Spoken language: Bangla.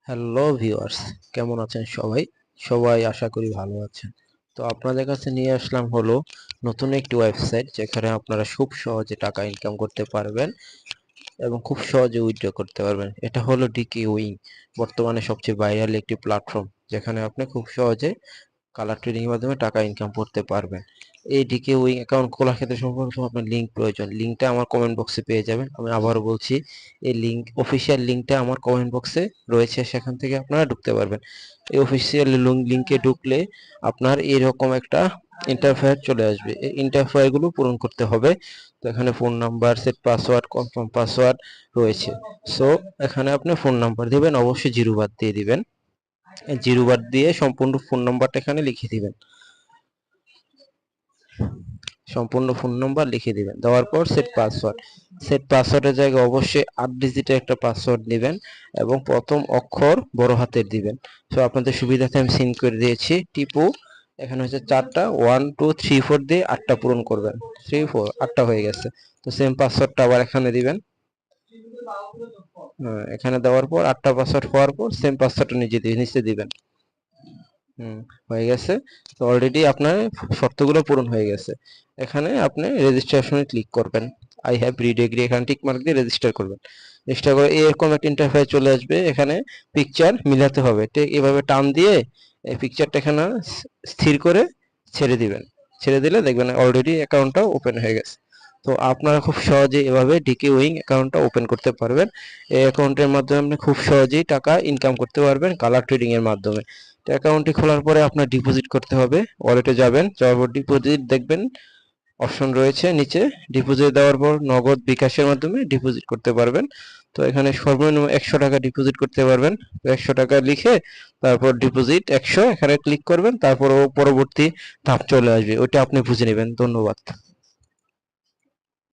হ্যালো ভিউয়ার্স, কেমন আছেন সবাই? সবাই আশা করি ভালো আছেন। তো আপনাদের কাছে নিয়ে আসলাম হলো নতুন একটি ওয়েবসাইট, যেখানে আপনারা খুব সহজে টাকা ইনকাম করতে পারবেন এবং খুব সহজে উইথড্র করতে পারবেন। এটা হলো ডিকে উইং, বর্তমানে সবচেয়ে ভাইরাল একটি প্ল্যাটফর্ম, যেখানে আপনি খুব সহজে কালার ট্রেডিং এর মাধ্যমে টাকা ইনকাম করতে পারবেন। এই ডিকে উইং অ্যাকাউন্ট খোলার ক্ষেত্রে সর্বপ্রথম আপনার লিংক প্রয়োজন। লিংকটা আমার কমেন্ট বক্সে পেয়ে যাবেন। আমি আবারও বলছি, এই লিংক, অফিসিয়াল লিংকটা আমার কমেন্ট বক্সে রয়েছে, সেখান থেকে আপনারা ঢুকতে পারবেন। এই অফিসিয়াল লিংকে ঢুকলে আপনার এরকম একটা ইন্টারফেয়ার চলে আসবে। এই ইন্টারফেয়ার গুলো পূরণ করতে হবে। তো এখানে phone number, set password, confirm password রয়েছে। সো এখানে আপনি ফোন নাম্বার দিবেন, অবশ্যই জিরো বাদ দিয়ে দিবেন। জিরো বাদ দিয়ে সম্পূর্ণ ফোন নাম্বারটা এখানে লিখে দিবেন। সম্পূর্ণ ফোন নাম্বার লিখে দিবেন, দেওয়ার পর সেট পাসওয়ার্ড। সেট পাসওয়ার্ডের জায়গায় অবশ্যই 8 ডিজিটের একটা পাসওয়ার্ড দিবেন এবং প্রথম অক্ষর বড় হাতের দিবেন। তো আপনাদের সুবিধাতে আমি সিন করে দিয়েছি। টিপু এখানে হচ্ছে 4টা 1 2 3 4 দিয়ে 8টা পূরণ করবেন। 3 4 8টা হয়ে গেছে। তো সেম পাসওয়ার্ডটা আবার এখানে দিবেন। এখানে দেওয়ার পর 8টা পাসওয়ার্ড হওয়ার পর সেম পাসওয়ার্ডটা নিচে দিবেন। হয়ে গেছে। তো অলরেডি আপনার শর্তগুলো পূরণ হয়ে গেছে। এখানে আপনি রেজিস্ট্রেশনে ক্লিক করবেন। আই হ্যাভ রিড এগ্রি, এখানে টিক মার্ক দিয়ে রেজিস্টার করবেন। রেজিস্টার করে এরকম একটা ইন্টারফেস চলে আসবে। এখানে পিকচার মিলাতে হবে, ঠিক এভাবে টান দিয়ে এই পিকচারটা এখানে স্থির করে ছেড়ে দিবেন। ছেড়ে দিলে দেখবেন অলরেডি অ্যাকাউন্টটা ওপেন হয়ে গেছে। তো আপনারা খুব সহজে এভাবে ডিকে উইং অ্যাকাউন্টটা ওপেন করতে পারবেন। এই অ্যাকাউন্টের মাধ্যমে আপনি খুব সহজেই টাকা ইনকাম করতে পারবেন কালার ট্রেডিং এর মাধ্যমে। অ্যাকাউন্টটি খোলার পরে আপনার ডিপোজিট করতে হবে। ওয়ালেটে যাবেন, যাওয়ার পর ডিপোজিট দেখবেন অপশন রয়েছে নিচে। ডিপোজিট দেওয়ার পর নগদ বিকাশের মাধ্যমে ডিপোজিট করতে পারবেন। তো এখানে সর্বনিম্ন 100 টাকা ডিপোজিট করতে পারবেন। 100 টাকা লিখে তারপর ডিপোজিট 100 এখানে ক্লিক করবেন, তারপর পরবর্তী ধাপ চলে আসবে, ওইটা আপনি বুঝে নেবেন। ধন্যবাদ।